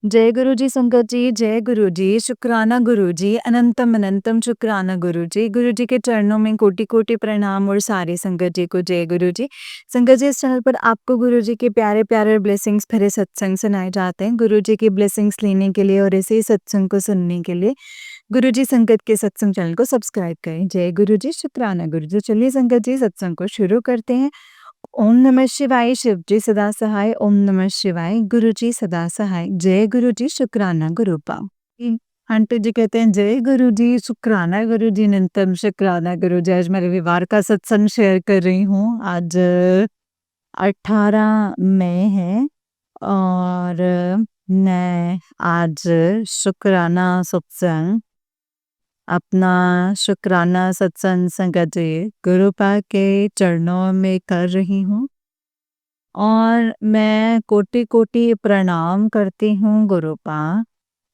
जय गुरु जी संगत जी, जय गुरु जी, शुक्राना गुरु जी, अनंतम अनंतम शुक्राना गुरु जी। गुरु जी के चरणों में कोटि-कोटि प्रणाम और सारी संगत जी को जय गुरु जी। संगत जी, इस चैनल पर आपको गुरु जी के प्यारे-प्यारे ब्लेसिंग्स भरे सत्संग सुनाए जाते हैं। गुरु जी की ब्लेसिंग्स लेने के लिए और ऐसे ही सत्संग को सुनने के लिए गुरु जी संगत के सत्संग चैनल को सब्सक्राइब करें। जय गुरु जी, शुक्राना गुरु जी। चलिए संगत जी, सत्संग को शुरू करते हैं। ओम नमः शिवाय, शिव जी सदा सहाय। ओम नमः शिवाय, गुरु जी सदा सहाय। जय गुरु जी, शुक्राना गुरु पा। आंटी जी कहते हैं जय गुरु जी, शुक्राना गुरु जी, निरंतर शुक्राना गुरु जी। आज मैं रविवार का सत्संग शेयर कर रही हूँ। आज 18 मई है और मैं आज शुक्राना सत्संग अपना शुक्राना सत्संग संगत जी गुरु पा के चरणों में कर रही हूँ और मैं कोटि-कोटि प्रणाम करती हूँ गुरुपा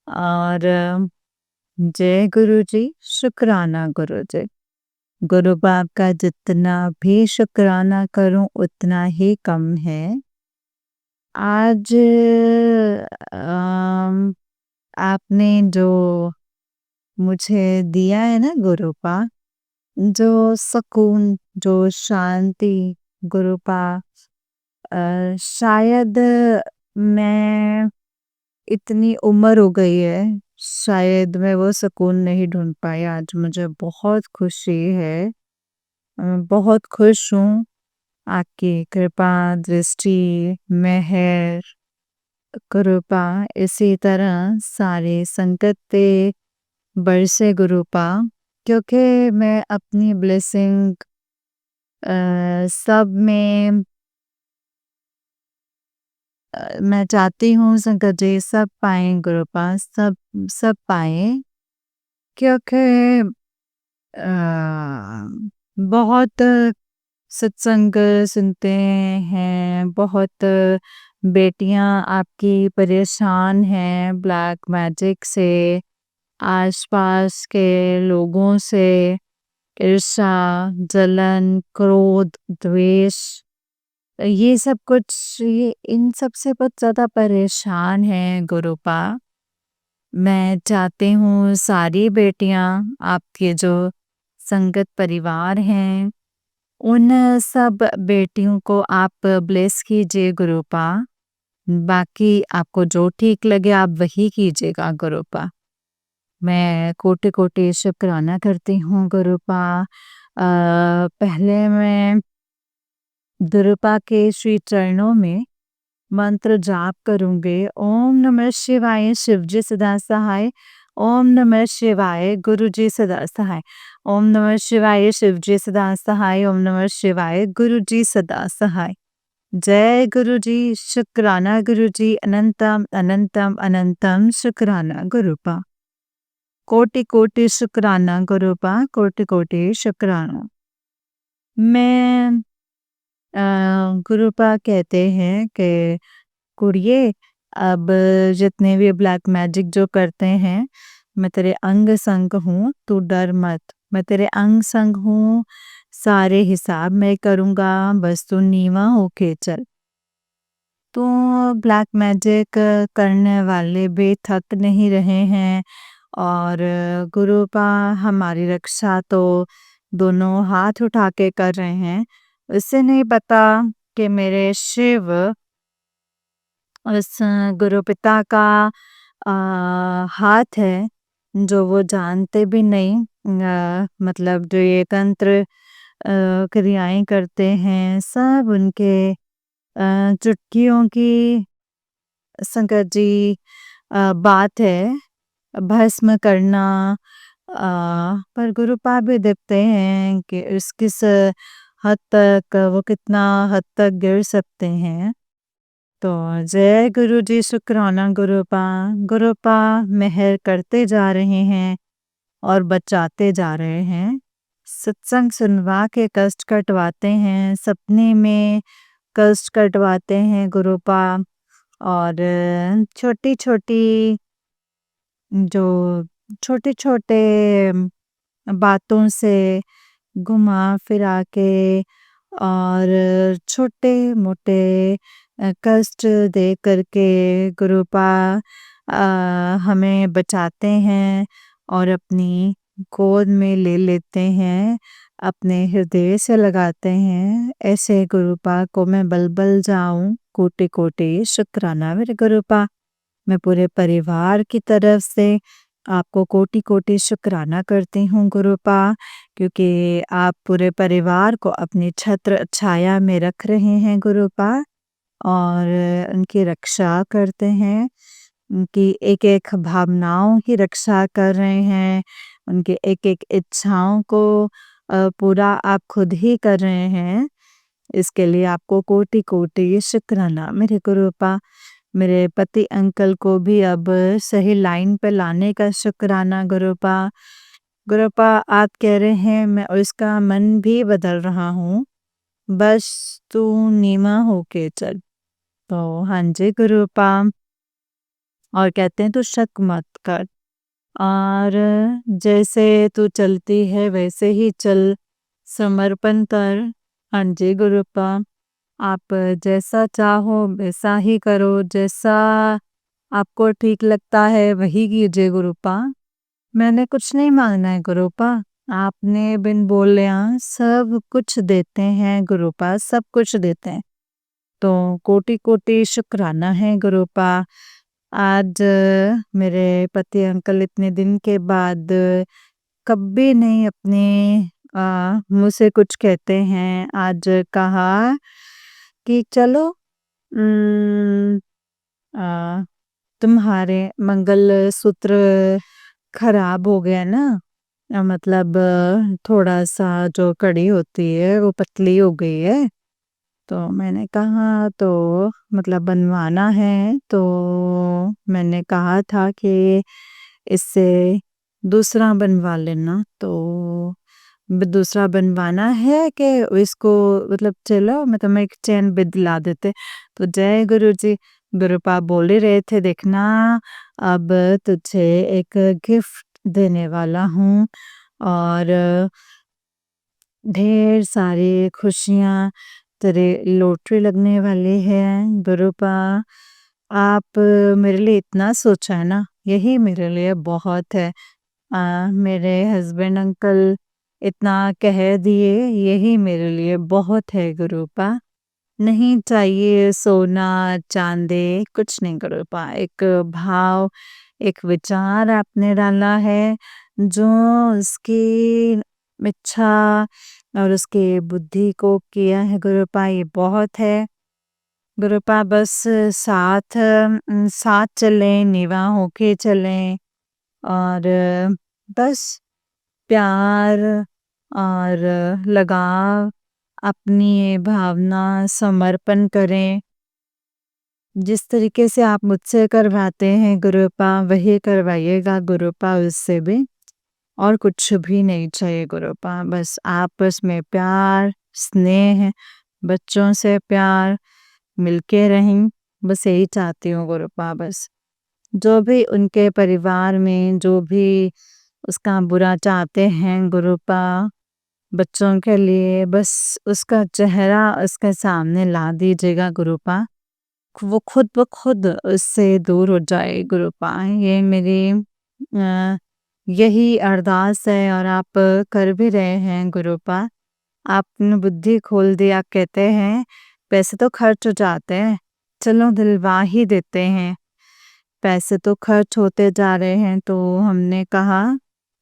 और जय गुरु जी, शुक्राना गुरु जी। गुरुपा आपका जितना भी शुक्राना करूँ उतना ही कम है। आज आपने जो मुझे दिया है ना गुरुपा, जो सुकून, जो शांति गुरुपा शायद मैं इतनी उम्र हो गई है, शायद मैं वो सुकून नहीं ढूँढ पाई। आज मुझे बहुत खुशी है। बहुत खुश हूँ। आपकी कृपा, दृष्टि, मेहर, कृपा इसी तरह सारे संकट पे बरसे गुरुपा, क्योंकि मैं अपनी ब्लेसिंग सब में मैं चाहती हूँ संकट जी सब पाएँ गुरुपा, सब सब पाएँ, क्योंकि अ, बहुत सत्संग सुनते हैं, बहुत बेटियां आपकी परेशान हैं ब्लैक मैजिक से, आसपास के लोगों से ईर्ष्या, जलन, क्रोध, द्वेष, ये सब कुछ ये इन सब से बहुत ज़्यादा परेशान हैं गुरुपा। मैं चाहती हूँ सारी बेटियां आपके जो संगत परिवार हैं उन सब बेटियों को आप ब्लेस कीजिए गुरुपा। बाकी आपको जो ठीक लगे आप वही कीजिएगा गुरुपा। मैं कोटि-कोटि शुक्राना करती हूँ गुरुपा। पहले मैं गुरुपा के श्री चरणों में मंत्र जाप करूँगी। ओम नमः शिवाय, शिव जी सदा सहाय। ओम नमः शिवाय, गुरु जी सदा सहाय। ओम नमः शिवाय, शिव जी सदा सहाय। ओम नमः शिवाय, गुरु जी सदा सहाय। जय गुरु जी, शुक्राना गुरु जी, अनंतम अनंतम अनंतम शुक्राना गुरुपा। कोटि कोटि शुक्राना गुरुपा, कोटि कोटि शुक्राना। मैं गुरुपा कहते हैं कि कुड़िए अब जितने भी ब्लैक मैजिक जो करते हैं, मैं तेरे अंग संग हूँ, तू डर मत। मैं तेरे अंग संग हूँ, सारे हिसाब मैं करूँगा, बस तू नीवा होके चल। तो ब्लैक मैजिक करने वाले भी थक नहीं रहे हैं और गुरुपा हमारी रक्षा तो दोनों हाथ उठा के कर रहे हैं। उससे नहीं पता कि मेरे शिव उस गुरुपिता का हाथ है, जो वो जानते भी नहीं। मतलब जो ये तंत्र क्रियाएं करते हैं सब उनके चुटकियों की संगत जी बात है, भस्म करना। पर गुरुपा भी देखते हैं कि इस किस हद तक वो कितना हद तक गिर सकते हैं। तो जय गुरु जी, शुक्राना गुरुपा। गुरुपा मेहर करते जा रहे हैं और बचाते जा रहे हैं। सत्संग सुनवा के कष्ट कटवाते हैं, सपने में कष्ट कटवाते हैं गुरुपा और छोटी-छोटी जो छोटे-छोटे बातों से घुमा फिरा के और छोटे-मोटे कष्ट दे करके गुरुपा हमें बचाते हैं और अपनी गोद में ले लेते हैं, अपने हृदय से लगाते हैं। ऐसे गुरुपा को मैं बल-बल जाऊँ, कोटि-कोटि शुक्राना मेरे गुरुपा। मैं पूरे परिवार की तरफ से आपको कोटि-कोटि शुक्राना करती हूँ गुरुपा, क्योंकि आप पूरे परिवार को अपनी छत्र छाया में रख रहे हैं गुरुपा और उनकी रक्षा करते हैं। उनकी एक-एक भावनाओं की रक्षा कर रहे हैं, उनकी एक-एक इच्छाओं को पूरा आप खुद ही कर रहे हैं। इसके लिए आपको कोटि-कोटि शुक्राना मेरे गुरुपा। मेरे पति अंकल को भी अब सही लाइन पे लाने का शुक्राना गुरुपा। गुरुपा आप कह रहे हैं मैं उसका मन भी बदल रहा हूँ, बस तू नीमा होके चल। तो हाँ जी गुरुपा। और कहते हैं तू शक मत कर और जैसे तू चलती है वैसे ही चल, समर्पण कर। हाँ जी गुरुपा। आप जैसा चाहो वैसा ही करो, जैसा आपको ठीक लगता है वही कीजिए गुरुपा। मैंने कुछ नहीं मांगना है गुरुपा, आपने बिन बोले सब कुछ देते हैं गुरुपा, सब कुछ देते हैं। तो कोटि-कोटि शुक्राना है गुरुपा। आज मेरे पति अंकल इतने दिन के बाद कभी नहीं अपने मुँह से कुछ कहते हैं। आज कहा कि चलो अ, तुम्हारे मंगलसूत्र खराब हो गया ना, मतलब थोड़ा-सा जो कड़ी होती है वो पतली हो गई है। तो मैंने कहा तो मतलब बनवाना है, तो मैंने कहा था कि इससे दूसरा बनवा लेना। तो दूसरा बनवाना है कि इसको मतलब चलो मैं तुम्हें एक चैन भी दिला देते। तो जय गुरु जी। गुरुपा बोल ही रहे थे देखना अब तुझे एक गिफ्ट देने वाला हूँ और ढेर सारी खुशियाँ तेरे लॉटरी लगने वाली है गुरुपा। आप मेरे लिए इतना सोचा है ना, यही मेरे लिए बहुत है। मेरे हस्बैंड अंकल इतना कह दिए, यही मेरे लिए बहुत है गुरुपा। नहीं चाहिए सोना चांदी, कुछ नहीं गुरुपा। एक भाव, एक विचार आपने डाला है जो उसकी इच्छा और उसकी बुद्धि को किया है गुरुपा, ये बहुत है। गुरुपा बस साथ चलें, निवा होके चलें और बस प्यार और लगाव, अपनी ये भावना समर्पण करें। जिस तरीके से आप मुझसे करवाते हैं गुरुपा, वही करवाइएगा गुरुपा उससे भी। और कुछ भी नहीं चाहिए गुरुपा, बस आपस में प्यार, स्नेह, बच्चों से प्यार, मिलके रहें, बस यही चाहती हूँ गुरुपा बस। जो भी उनके परिवार में जो भी उसका बुरा चाहते हैं गुरुपा, बच्चों के लिए बस उसका चेहरा उसके सामने ला दीजिएगा गुरुपा। वो खुद ब खुद उससे दूर हो जाए गुरुपा। ये मेरी यही अरदास है और आप कर भी रहे हैं गुरुपा। आपने बुद्धि खोल दी, आप कहते हैं पैसे तो खर्च हो जाते हैं, चलो दिलवा ही देते हैं। पैसे तो खर्च होते जा रहे हैं, तो हमने कहा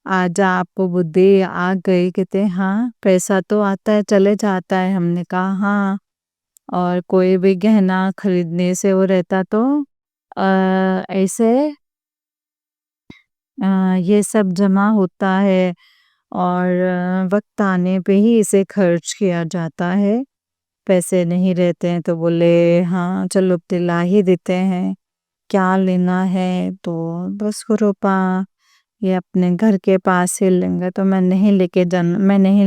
आज आपको बुद्धि आ गई। कहते हाँ पैसा तो आता है चले जाता है। हमने कहा हाँ, और कोई भी गहना खरीदने से वो रहता तो ऐसे ये सब जमा होता है और वक्त आने पे ही इसे खर्च किया जाता है। पैसे नहीं रहते हैं तो बोले हाँ चलो दिला ही देते हैं, क्या लेना है। तो बस गुरुपा ये अपने घर के पास ही लेंगे, तो मैं नहीं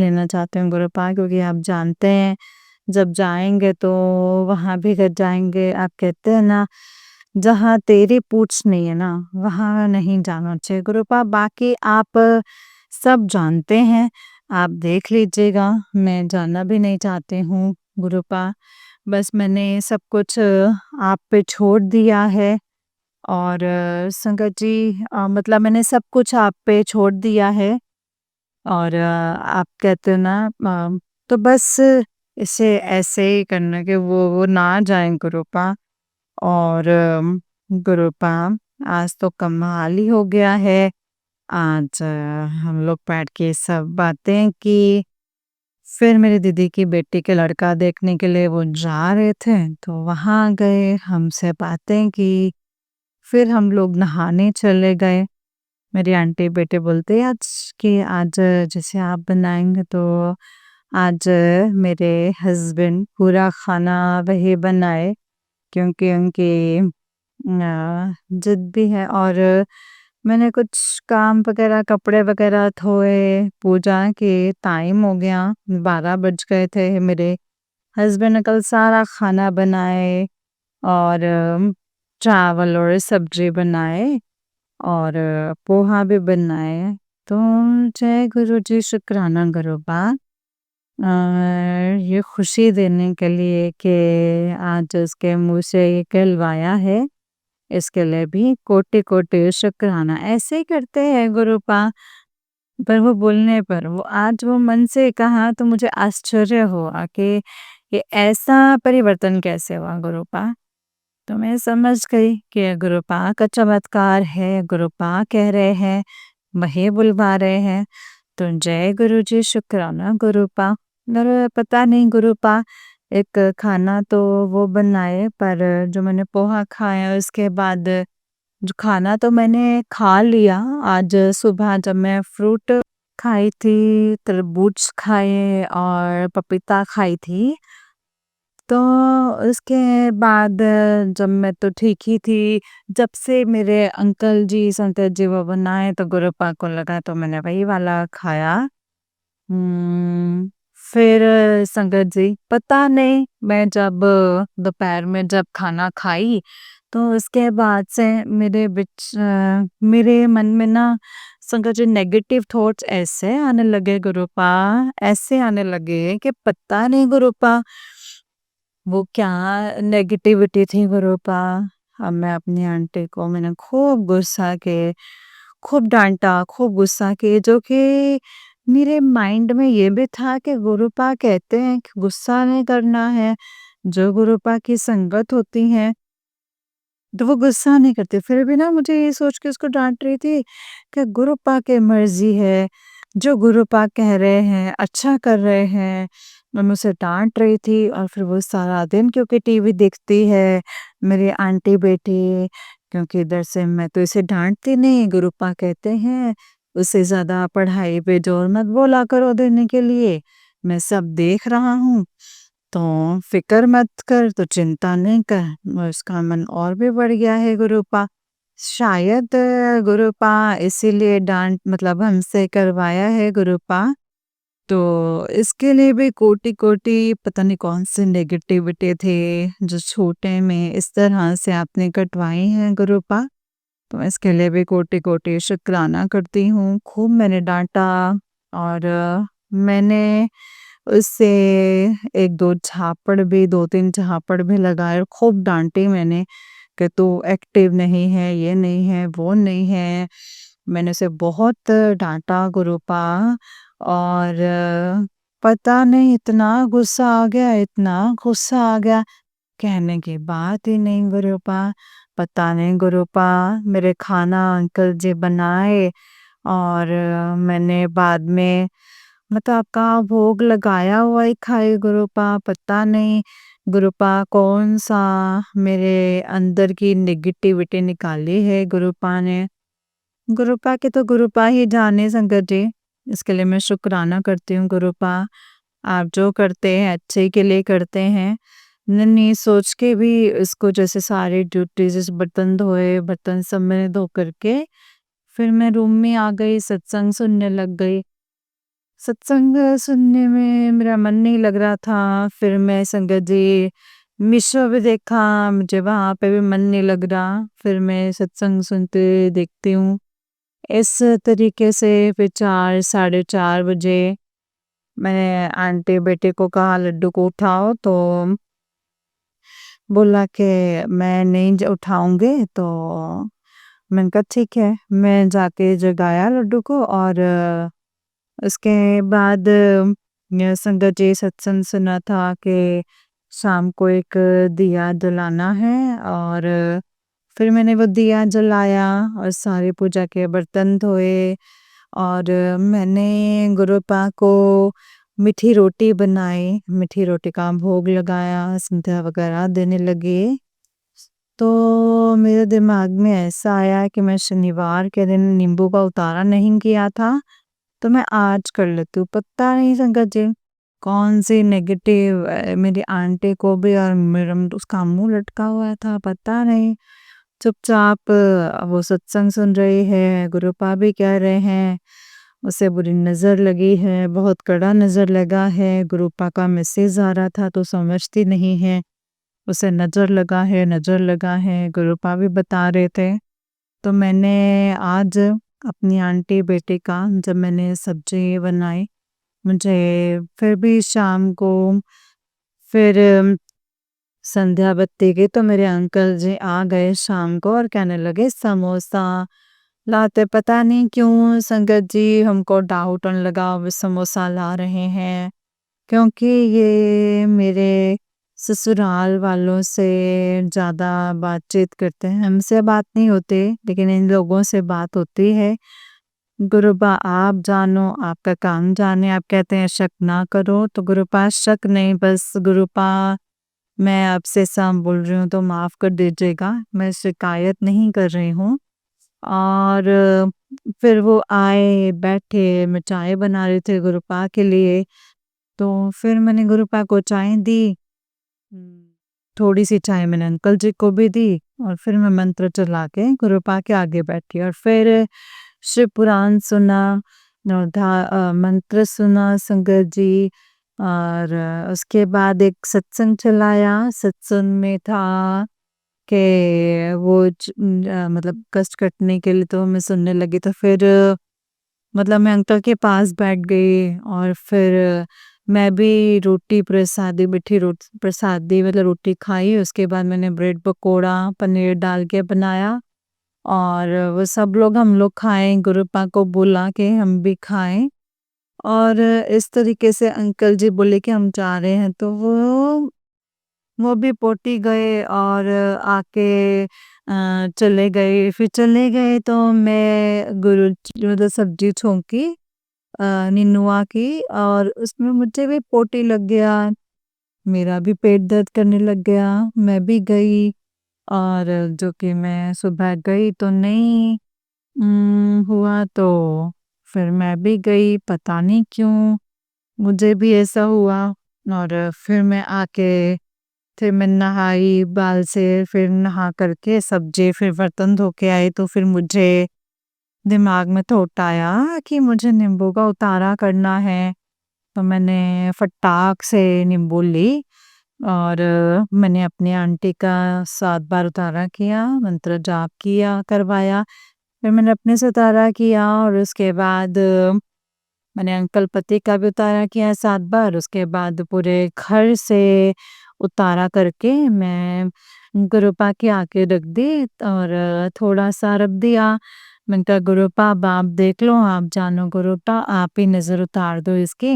लेना चाहती हूँ गुरुपा, क्योंकि आप जानते हैं जब जाएंगे तो वहाँ भी घर जाएंगे। आप कहते हैं ना जहाँ तेरी पूछ नहीं है ना वहाँ नहीं जाना चाहिए गुरुपा। बाकी आप सब जानते हैं, आप देख लीजिएगा, मैं जानना भी नहीं चाहती हूँ गुरुपा। बस मैंने सब कुछ आप पे छोड़ दिया है और संगत जी मतलब मैंने सब कुछ आप पे छोड़ दिया है और आप कहते हो ना तो बस इसे ऐसे ही करना कि वो ना जाएँ गुरुपा और गुरुपा आज तो कमाल ही हो गया है। आज हम लोग बैठ के सब बातें की। फिर मेरी दीदी की बेटी के लड़का देखने के लिए वो जा रहे थे, तो वहाँ गए, हमसे बातें की। फिर हम लोग नहाने चले गए। मेरी आंटी बेटे बोलते आज कि आज जैसे आप बनाएँगे तो आज मेरे हस्बैंड पूरा खाना वही बनाए क्योंकि उनकी जिद भी है और मैंने कुछ काम वगैरह कपड़े वगैरह धोए, पूजा के टाइम हो गया, 12 बज गए थे। मेरे हस्बैंड ने कल सारा खाना बनाए और चावल और सब्जी बनाए और पोहा भी बनाए। तो जय गुरु जी शुक्राना करो बा ये खुशी देने के लिए कि आज उसके मुँह से ये कहलवाया है, इसके लिए भी कोटि-कोटि शुक्राना। ऐसे ही करते हैं गुरुपा, पर वो बोलने पर वो आज वो मन से कहा तो मुझे आश्चर्य हुआ कि ये ऐसा परिवर्तन कैसे हुआ गुरुपा? तो मैं समझ गई कि गुरुपा का चमत्कार है, गुरुपा कह रहे हैं, वही बुलवा रहे हैं। तो जय गुरु जी शुक्राना गुरुपा। और पता नहीं गुरुपा एक खाना तो वो बनाए पर जो मैंने पोहा खाया उसके बाद जो खाना तो मैंने खा लिया। आज सुबह जब मैं फ्रूट खाई थी, तरबूज खाए और पपीता खाई थी। तो उसके बाद जब मैं तो ठीक ही थी, जब से मेरे अंकल जी, संकट जी वो बनाए तो गुरुपा को लगा तो मैंने वही वाला खाया। हुँ, फिर संगत जी पता नहीं मैं जब दोपहर में जब खाना खाई तो उसके बाद से मेरे मन में ना संगत जी नेगेटिव थॉट्स ऐसे आने लगे गुरुपा, ऐसे आने लगे कि पता नहीं गुरुपा वो क्या नेगेटिविटी थी गुरुपा। अब मैं अपनी आंटी को मैंने खूब गुस्सा के खूब डाँटा, खूब गुस्सा किए जो कि मेरे माइंड में ये भी था कि गुरुपा कहते हैं कि गुस्सा नहीं करना है, जो गुरुपा की संगत होती है, तो वो गुस्सा नहीं करते। फिर भी ना मुझे ये सोच के उसको डाँट रही थी कि गुरुपा की मर्ज़ी है, जो गुरुपा कह रहे हैं, अच्छा कर रहे हैं। मैं उसे डाँट रही थी और फिर वो सारा दिन क्योंकि टीवी देखती है, मेरी आंटी बेटी, क्योंकि इधर से मैं तो इसे डाँटती नहीं, गुरुपा कहते हैं, "उसे ज़्यादा पढ़ाई पे ज़ोर मत बोला करो देने के लिए, मैं सब देख रहा हूँ।" तो फ़िक्र मत कर, तू चिंता नहीं कर। और उसका मन और भी बढ़ गया है गुरुपा। शायद गुरुपा इसीलिए डाँट मतलब हमसे करवाया है गुरुपा। तो इसके लिए भी कोटि-कोटि पता नहीं कौन-सी नेगेटिविटी थी, जो छोटे में इस तरह से आपने कटवाई हैं गुरुपा। तो इसके लिए भी कोटि-कोटि शुक्राना करती हूँ। खूब मैंने डाँटा और मैंने उससे 1-2 झापड़ भी 2-3 झापड़ भी लगाए और खूब डाँटी मैंने कि तू एक्टिव नहीं है, ये नहीं है, वो नहीं है। मैंने उसे बहुत डाँटा गुरुपा और पता नहीं इतना गुस्सा आ गया, इतना गुस्सा आ गया, कहने की बात ही नहीं गुरुपा। पता नहीं गुरुपा मेरे खाना अंकल जी बनाए और मैंने बाद में मतलब आपका भोग लगाया हुआ ही खाए गुरुपा, पता नहीं गुरुपा कौन-सा मेरे अंदर की नेगेटिविटी निकाली है गुरुपा ने। गुरुपा के तो गुरुपा ही जाने संगत जी, इसके लिए मैं शुक्राना करती हूँ गुरुपा। आप जो करते हैं अच्छे के लिए करते हैं। नन्ही सोच के भी इसको जैसे सारी ड्यूटी जैसे बर्तन धोए, बर्तन सब मैंने धो करके फिर मैं रूम में आ गई, सत्संग सुनने लग गई। सत्संग सुनने में मेरा मन नहीं लग रहा था, फिर मैं संगत जी मिशो भी देखा, मुझे वहाँ पे भी मन नहीं लग रहा, फिर मैं सत्संग सुनते देखती हूँ। इस तरीके से फिर 4 साढ़े 4 बजे मैंने आंटी बेटे को कहा लड्डू को उठाओ तो बोला कि मैं नहीं उठाऊंगे, तो मैंने कहा ठीक है। मैं जाके जगाया लड्डू को, और उसके बाद संगत जी सत्संग सुना था कि शाम को एक दिया जलाना है, और फिर मैंने वो दिया जलाया और सारी पूजा के बर्तन धोए, और मैंने गुरुपा को मीठी रोटी बनाई, मीठी रोटी का भोग लगाया, संध्या वगैरह देने लगी। तो मेरे दिमाग में ऐसा आया कि मैं शनिवार के दिन नींबू का उतारा नहीं किया था, तो मैं आज कर लेती हूँ। पता नहीं संगत जी कौन सी नेगेटिव मेरी आंटी को भी, और मेरा उसका मुंह लटका हुआ था, पता नहीं। चुपचाप वो सत्संग सुन रही है, गुरुपा भी कह रहे हैं उसे बुरी नजर लगी है, बहुत कड़ा नजर लगा है। गुरुपा का मैसेज आ रहा था तो समझती नहीं है, उसे नजर लगा है, नजर लगा है, गुरुपा भी बता रहे थे। तो मैंने आज अपनी आंटी बेटे का जब मैंने सब्जी बनाई, मुझे फिर भी शाम को फिर संध्या बत्ती की, तो मेरे अंकल जी आ गए शाम को और कहने लगे समोसा लाते, पता नहीं क्यों संगत जी हमको डाउट होने लगा वो समोसा ला रहे हैं, क्योंकि ये मेरे ससुराल वालों से ज़्यादा बातचीत करते हैं, हमसे बात नहीं होती, लेकिन इन लोगों से बात होती है। गुरुपा आप जानो, आपका काम जाने, आप कहते हैं शक ना करो, तो गुरुपा शक नहीं, बस गुरुपा मैं आपसे साम बोल रही हूँ तो माफ़ कर दीजिएगा, मैं शिकायत नहीं कर रही हूँ। और फिर वो आए, बैठे, मैं चाय बना रही थी गुरुपा के लिए, तो फिर मैंने गुरुपा को चाय दी। थोड़ी-सी चाय मैंने अंकल जी को भी दी, और फिर मैं मंत्र चला के गुरुपा के आगे बैठी, और फिर शिव पुराण सुना, और मंत्र सुना संगत जी। और उसके बाद एक सत्संग चलाया, सत्संग में था कि वो मतलब कष्ट कटने के लिए, तो मैं सुनने लगी, तो फिर मतलब मैं अंकल के पास बैठ गई, और फिर मैं भी रोटी प्रसादी, मीठी प्रसादी मतलब रोटी खाई, उसके बाद मैंने ब्रेड पकोड़ा पनीर डाल के बनाया, और वो सब लोग हम लोग खाएं, गुरुपा को बोला कि हम भी खाएं, और इस तरीके से अंकल जी बोले कि हम जा रहे हैं, तो वो भी पोटी गए, और आके चले गए, फिर चले गए, तो मैं गुरु मतलब सब्जी छोंकी निनुआ की, और उसमें मुझे भी पोटी लग गया, मेरा भी पेट दर्द करने लग गया, मैं भी गई, और जो कि मैं सुबह गई तो नहीं हुआ, तो फिर मैं भी गई, पता नहीं क्यों मुझे भी ऐसा हुआ, और फिर मैं आके फिर मैं नहाई बाल से, फिर नहा करके सब्जी फिर बर्तन धो के आई, तो फिर मुझे दिमाग में थॉट आया कि मुझे नींबू का उतारा करना है, तो मैंने फटाक से नींबू ली, और मैंने अपनी आंटी का 7 बार उतारा किया, मंत्र जाप किया, करवाया, फिर मैंने अपने से उतारा किया, और उसके बाद मैंने अंकल पति का भी उतारा किया 7 बार, उसके बाद पूरे घर से उतारा करके मैं गुरुपा के आके रख दी, और थोड़ा-सा रख दिया। मैंने कहा गुरुपा अब आप देख लो, आप जानो गुरुपा, आप ही नज़र उतार दो इसकी।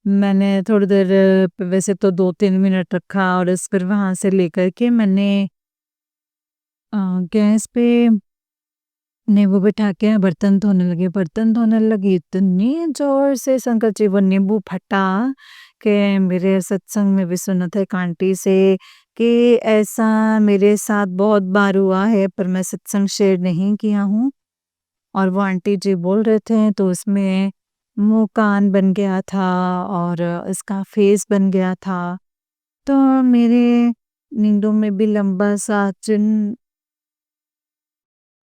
मैंने थोड़ी देर वैसे तो 2-3 मिनट रखा, और इस फिर वहाँ से लेकर के मैंने गैस पे नींबू बिठा के बर्तन धोने लगी, बर्तन धोने लगी, इतनी ज़ोर से संकट जी वो नींबू फटा कि मेरे सत्संग में भी सुना था एक आंटी से कि ऐसा मेरे साथ बहुत बार हुआ है, पर मैं सत्संग शेयर नहीं किया हूँ। और वो आंटी जी बोल रहे थे, तो उसमें मुँह कान बन गया था, और इसका फेस बन गया था। तो मेरे नींदों में भी लंबा सा चिन्ह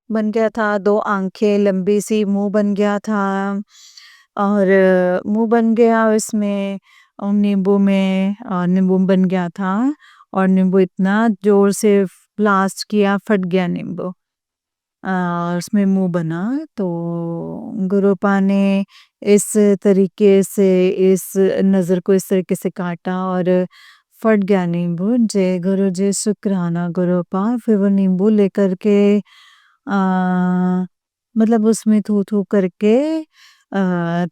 बन गया था, 2 आँखें लंबी-सी, मुँह बन गया था, और मुँह बन गया उसमें, नींबू में नींबू बन गया था, और नींबू इतना ज़ोर से ब्लास्ट किया, फट गया नींबू। उसमें मुँह बना, तो गुरुपा ने इस तरीके से इस नज़र को इस तरीके से काटा, और फट गया नींबू, जय गुरु जी शुक्राना गुरु पार। फिर वो नींबू लेकर के मतलब उसमें थू-थू करके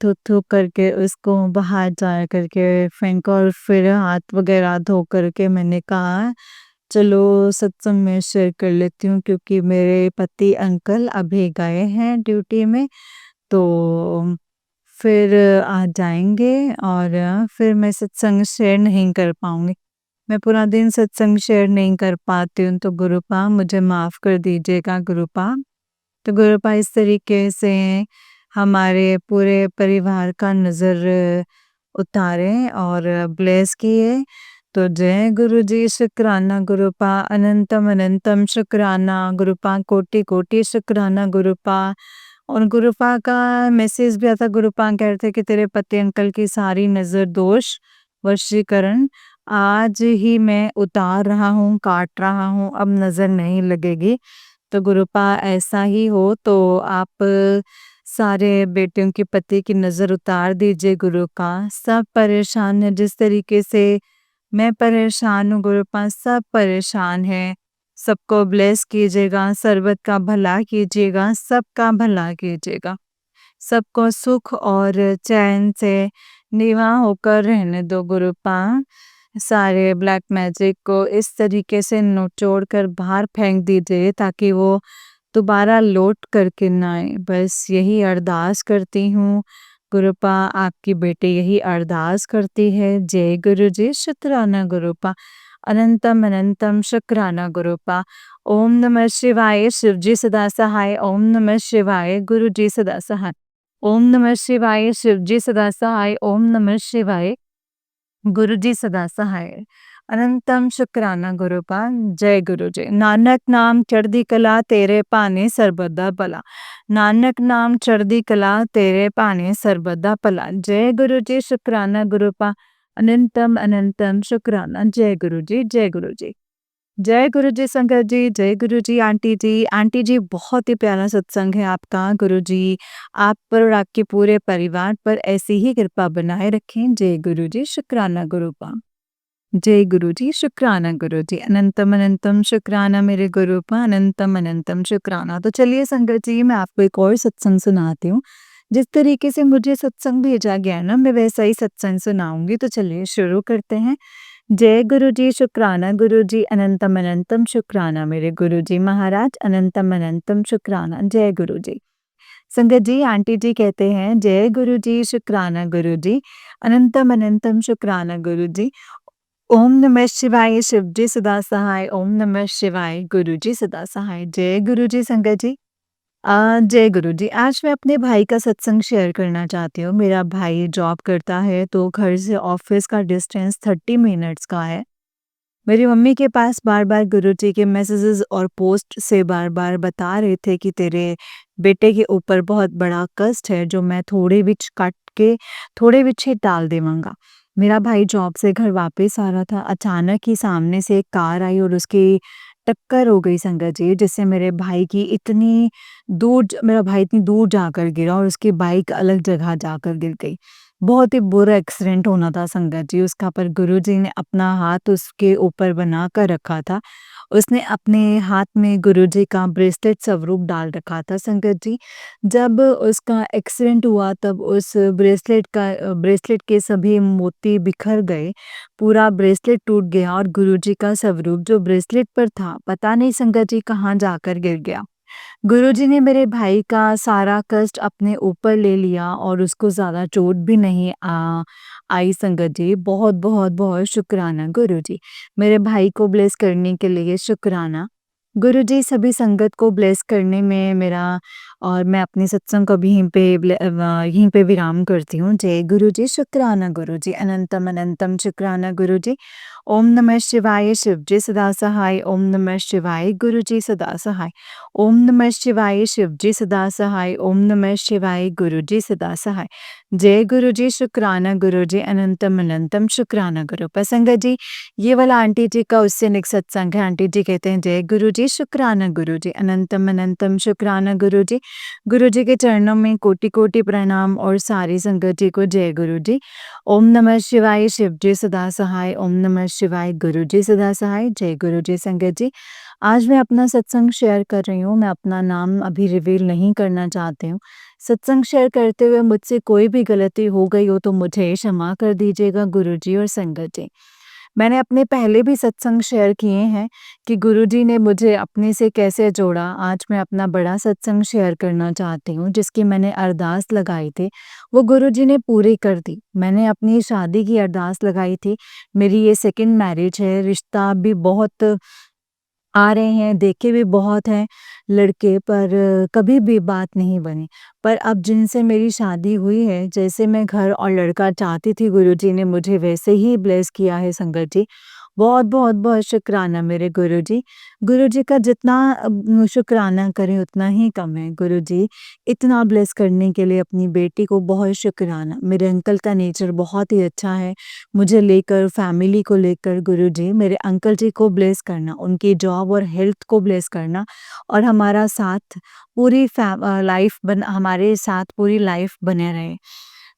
थू-थू करके उसको बाहर जा करके फेंका और फिर हाथ वगैरह धो करके मैंने कहा चलो सत्संग में शेयर कर लेती हूँ क्योंकि मेरे पति अंकल अभी गए हैं ड्यूटी में, तो फिर आ जाएँगे और फिर मैं सत्संग शेयर नहीं कर पाऊँगी। मैं पूरा दिन सत्संग शेयर नहीं कर पाती हूँ, तो गुरुपा मुझे माफ़ कर दीजिएगा गुरुपा। तो गुरुपा इस तरीके से हमारे पूरे परिवार का नज़र उतारें और ब्लेस किए। तो जय गुरु जी शुक्राना गुरुपा, अनंतम अनंतम शुक्राना गुरुपा, कोटि-कोटि शुक्राना गुरुपा। और गुरुपा का मैसेज भी आता गुरुपा कह रहे थे कि तेरे पति अंकल की सारी नज़र दोष वशीकरण आज ही मैं उतार रहा हूँ, काट रहा हूँ, अब नज़र नहीं लगेगी। तो गुरुपा ऐसा ही हो तो आप सारे बेटियों के पति की नज़र उतार दीजिए गुरु का। सब परेशान है जिस तरीके से मैं परेशान हूँ गुरुपा, सब परेशान हैं। सबको ब्लेस कीजिएगा, सर्वत का भला कीजिएगा, सबका भला कीजिएगा। सबको सुख और चैन से निवाह होकर रहने दो गुरुपा। सारे ब्लैक मैजिक को इस तरीके से निचोड़ कर बाहर फेंक दीजिए ताकि वो दोबारा लौट करके ना आए। बस यही अरदास करती हूँ गुरुपा, आपकी बेटी यही अरदास करती है। जय गुरु जी शुक्राना गुरुपा, अनंतम अनंतम शुक्राना गुरुपा। ओम नमः शिवाय, शिव जी सदा सहाय। ओम नमः शिवाय, गुरु जी सदा सहाय। ओम नमः शिवाय, शिव जी सदा सहाय। ओम नमः शिवाय, गुरु जी सदा सहाय। अनंतम शुक्राना गुरुपा। जय गुरु जी। नानक नाम चढ़दी कला तेरे भाने सर्बदा भला। नानक नाम चढ़दी कला तेरे भाने सर्बदा भला। जय गुरु जी शुक्राना गुरुपा, अनंतम अनंतम शुक्राना। जय गुरु जी, जय गुरु जी। जय गुरु जी संगत जी, जय गुरु जी आंटी जी। आंटी जी बहुत ही प्यारा सत्संग है आपका। गुरु जी आप पर और आपके पूरे परिवार पर ऐसी ही कृपा बनाए रखें। जय गुरु जी शुक्राना गुरुपा। जय गुरु जी शुक्राना गुरु जी, अनंतम अनंतम शुक्राना मेरे गुरुपा, अनंतम अनंतम शुक्राना। तो चलिए संगत जी मैं आपको एक और सत्संग सुनाती हूँ। जिस तरीके से मुझे सत्संग भेजा गया है ना, मैं वैसा ही सत्संग सुनाऊंगी। तो चलिए शुरू करते हैं। जय गुरु जी शुक्राना गुरु जी, अनंतम अनंतम शुक्राना मेरे गुरु जी महाराज, अनंतम अनंतम शुक्राना। जय गुरु जी। संगत जी आंटी जी कहते हैं जय गुरु जी शुक्राना गुरु जी, अनंतम अनंतम शुक्राना गुरु जी। ओम नमः शिवाय, शिव जी सदा सहाय। ओम नमः शिवाय, गुरु जी सदा सहाय। जय गुरु जी संगत जी। जय गुरु जी। आज मैं अपने भाई का सत्संग शेयर करना चाहती हूँ। मेरा भाई जॉब करता है तो घर से ऑफिस का डिस्टेंस 30 मिनट्स का है। मेरी मम्मी के पास बार-बार गुरुजी के मैसेजेस और पोस्ट से बार-बार बता रहे थे कि तेरे बेटे के ऊपर बहुत बड़ा कष्ट है जो मैं थोड़े विच काट के थोड़े विच ही टाल देवांगा। मेरा भाई जॉब से घर वापस आ रहा था, अचानक ही सामने से एक कार आई और उसकी टक्कर हो गई संगत जी, जिससे मेरा भाई इतनी दूर जाकर गिरा और उसकी बाइक अलग जगह जाकर गिर गई। बहुत ही बुरा एक्सीडेंट होना था संगत जी उसका, पर गुरुजी ने अपना हाथ उसके ऊपर बना कर रखा था। उसने अपने हाथ में गुरुजी का ब्रेसलेट स्वरूप डाल रखा था संगत जी। जब उसका एक्सीडेंट हुआ तब उस ब्रेसलेट के सभी मोती बिखर गए। पूरा ब्रेसलेट टूट गया और गुरुजी का स्वरूप जो ब्रेसलेट पर था, पता नहीं संगत जी कहाँ जाकर गिर गया। गुरुजी ने मेरे भाई का सारा कष्ट अपने ऊपर ले लिया और उसको ज़्यादा चोट भी नहीं आई संगत जी। बहुत बहुत बहुत शुक्राना गुरुजी। मेरे भाई को ब्लेस करने के लिए शुक्राना। गुरुजी सभी संगत को ब्लेस करने में मेरा और मैं अपने सत्संग को भी यहीं पे विराम करती हूँ। जय गुरुजी शुक्राना गुरुजी, अनंतम अनंतम शुक्राना गुरुजी। ओम नमः शिवाय, शिव जी सदा सहाय। ओम नमः शिवाय, गुरु जी सदा सहाय। ओम नमः शिवाय, शिव जी सदा सहाय। ओम नमः शिवाय, गुरु जी सदा सहाय। जय गुरु जी शुक्राना गुरु जी, अनंतम अनंतम शुक्राना गुरु। संगत जी ये वाला आंटी जी का उससे निक सत्संग है। आंटी जी कहते हैं जय गुरु जी शुक्राना गुरु जी, अनंतम अनंतम शुक्राना गुरु जी। गुरु जी के चरणों में कोटि-कोटि प्रणाम और सारी संगत जी को जय गुरु जी। ओम नमः शिवाय, शिव जी सदा सहाय, ओम नमः शिवाय, गुरु जी सदा सहाय, जय गुरु जी संगत जी। आज मैं अपना सत्संग शेयर कर रही हूँ, मैं अपना नाम अभी रिवील नहीं करना चाहती हूँ। सत्संग शेयर करते हुए मुझसे कोई भी गलती हो गई हो तो मुझे क्षमा कर दीजिएगा गुरु जी और संगत जी। मैंने अपने पहले भी सत्संग शेयर किए हैं कि गुरुजी ने मुझे अपने से कैसे जोड़ा। आज मैं अपना बड़ा सत्संग शेयर करना चाहती हूँ जिसकी मैंने अरदास लगाई थी, वो गुरुजी ने पूरी कर दी। मैंने अपनी शादी की अरदास लगाई थी, मेरी ये सेकंड मैरिज है, रिश्ता भी बहुत आ रहे हैं, देखे भी बहुत हैं लड़के पर कभी भी बात नहीं बनी। पर अब जिनसे मेरी शादी हुई है, जैसे मैं घर और लड़का चाहती थी गुरुजी ने मुझे वैसे ही ब्लेस किया है संगत जी। बहुत-बहुत बहुत शुक्राना मेरे गुरुजी। गुरुजी का जितना शुक्राना करें उतना ही कम है। गुरुजी इतना ब्लेस करने के लिए अपनी बेटी को बहुत शुक्राना। मेरे अंकल का नेचर बहुत ही अच्छा है। मुझे लेकर फैमिली को लेकर गुरुजी मेरे अंकल जी को ब्लेस करना, उनकी जॉब और हेल्थ को ब्लेस करना और हमारा साथ लाइफ बन हमारे साथ पूरी लाइफ बने रहे।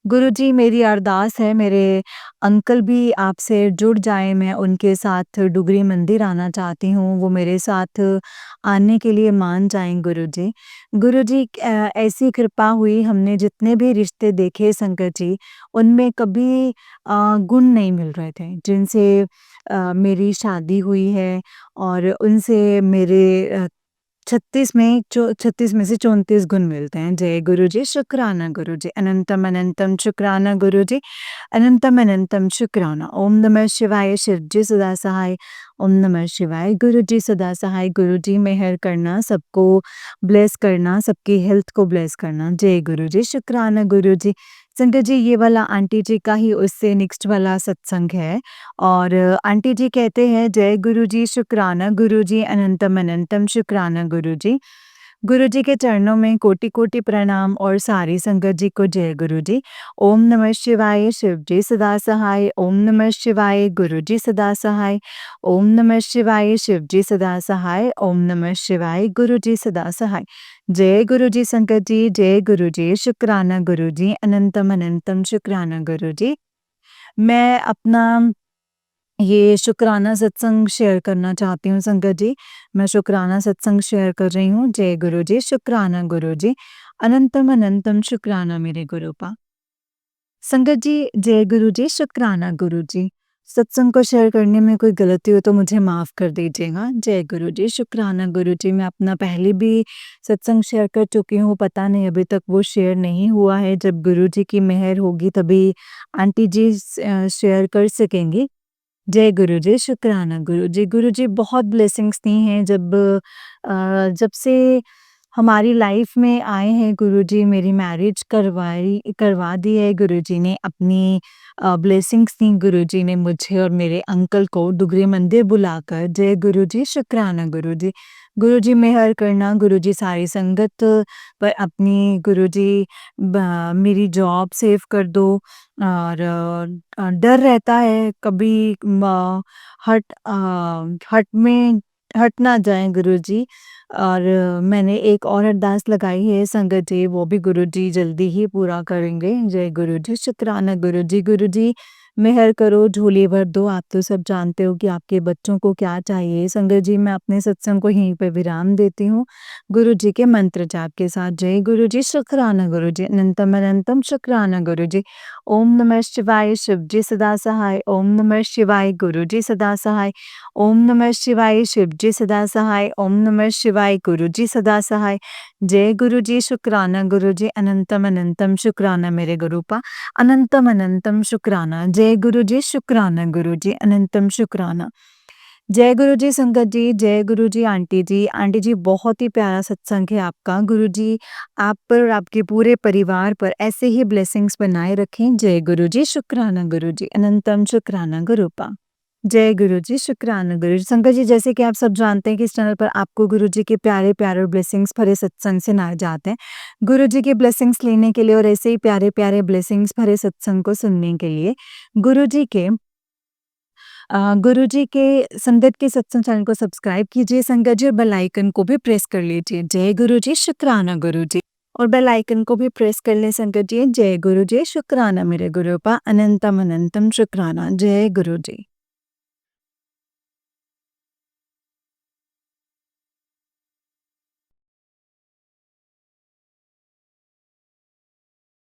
गुरुजी मेरी अरदास है मेरे अंकल भी आपसे जुड़ जाएँ, मैं उनके साथ डुगरी मंदिर आना चाहती हूँ, वो मेरे साथ आने के लिए मान जाएँ गुरुजी। गुरुजी ऐसी कृपा हुई हमने जितने भी रिश्ते देखे संगत जी, उनमें कभी गुण नहीं मिल रहे थे जिनसे मेरी शादी हुई है और उनसे मेरे 36 में से 34 गुण मिलते हैं। जय गुरुजी, शुक्राना गुरुजी, अनंतम अनंतम शुक्राना गुरुजी, अनंतम अनंतम शुक्राना। ओम नमः शिवाय, शिव जी सदा सहाय, ओम नमः शिवाय, गुरु जी सदा सहाय, गुरु जी मेहर करना, सबको ब्लेस करना, सबकी हेल्थ को ब्लेस करना। जय गुरु जी, शुक्राना गुरु जी। संगत जी ये वाला आंटी जी का ही उससे नेक्स्ट वाला सत्संग है और आंटी जी कहते हैं जय गुरु जी, शुक्राना गुरु जी, अनंतम अनंतम शुक्राना गुरु जी। गुरु जी के चरणों में कोटि-कोटि प्रणाम और सारी संगत जी को जय गुरु जी। ओम नमः शिवाय, शिव जी सदा सहाय, ओम नमः शिवाय, गुरु जी सदा सहाय, ओम नमः शिवाय, शिव जी सदा सहाय, ओम नमः शिवाय, गुरु जी सदा सहाय। जय गुरु जी संगत जी, जय गुरु जी, शुक्राना गुरु जी, अनंतम अनंतम शुक्राना गुरु जी। मैं अपना ये शुक्राना सत्संग शेयर करना चाहती हूँ संगत जी। मैं शुक्राना सत्संग शेयर कर रही हूँ। जय गुरु जी, शुक्राना गुरु जी, अनंतम अनंतम शुक्राना मेरे गुरुपा। संगत जी, जय गुरु जी, शुक्राना गुरु जी। सत्संग को शेयर करने में कोई गलती हो तो मुझे माफ़ कर दीजिएगा। जय गुरु जी, शुक्राना गुरु जी। मैं अपना पहले भी सत्संग शेयर कर चुकी हूँ, पता नहीं अभी तक वो शेयर नहीं हुआ है। जब गुरु जी की मेहर होगी तभी आंटी जी शेयर कर सकेंगी। जय गुरु जी, शुक्राना गुरु जी। गुरु जी बहुत ब्लेसिंग्स दी हैं जब से हमारी लाइफ में आए हैं गुरु जी मेरी मैरिज करवा दी है गुरु जी ने अपनी ब्लेसिंग्स दी गुरु जी ने मुझे और मेरे अंकल को डुगरी मंदिर बुलाकर। जय गुरु जी, शुक्राना गुरु जी। गुरु जी मेहर करना, गुरु जी सारी संगत पर अपनी गुरु जी मेरी जॉब सेव कर दो और डर रहता है कभी हट में हट ना जाएँ गुरुजी और मैंने एक और अरदास लगाई है संगत जी, वो भी गुरुजी जल्दी ही पूरा करेंगे। जय गुरुजी, शुक्राना गुरुजी। गुरुजी मेहर करो, झोली भर दो, आप तो सब जानते हो कि आपके बच्चों को क्या चाहिए। संगत जी मैं अपने सत्संग को यहीं पे विराम देती हूँ, गुरुजी के मंत्र जाप के साथ। जय गुरुजी, शुक्राना गुरुजी, अनंतम अनंतम शुक्राना गुरुजी। ओम नमः शिवाय, शिव जी सदा सहाय, ओम नमः शिवाय, गुरु जी सदा सहाय, ओम नमः शिवाय, शिव जी सदा सहाय, ओम नमः शिवाय, गुरु जी सदा सहाय। जय गुरु जी, शुक्राना गुरु जी, अनंतम अनंतम शुक्राना मेरे गुरुपा, अनंतम अनंतम शुक्राना। जय गुरु जी, शुक्राना गुरु जी, अनंतम शुक्राना। जय गुरु जी संगत जी, जय गुरु जी आंटी जी। आंटी जी बहुत ही प्यारा सत्संग है आपका। गुरु जी आप पर और आपके पूरे परिवार पर ऐसे ही ब्लेसिंग्स बनाए रखें। जय गुरु जी, शुक्राना गुरु जी, अनंतम शुक्राना गुरुपा। जय गुरु जी, शुक्राना गुरु जी। संगत जी जैसे कि आप सब जानते हैं कि इस चैनल पर आपको गुरु जी के प्यारे-प्यारे और ब्लेसिंग्स भरे सत्संग सुनाए जाते हैं। गुरु जी के ब्लेसिंग्स लेने के लिए और ऐसे ही प्यारे-प्यारे ब्लेसिंग्स भरे सत्संग को सुनने के लिए गुरु जी के गुरुजी के संगत के सत्संग चैनल को सब्सक्राइब कीजिए संगत जी और बेल आइकन को भी प्रेस कर लीजिए। जय गुरु जी, शुक्राना गुरु जी। और बेल आइकन को भी प्रेस कर लें संगत जी। जय गुरु जी, शुक्राना मेरे गुरुपा, अनंतम अनंतम शुक्राना। जय गुरु जी।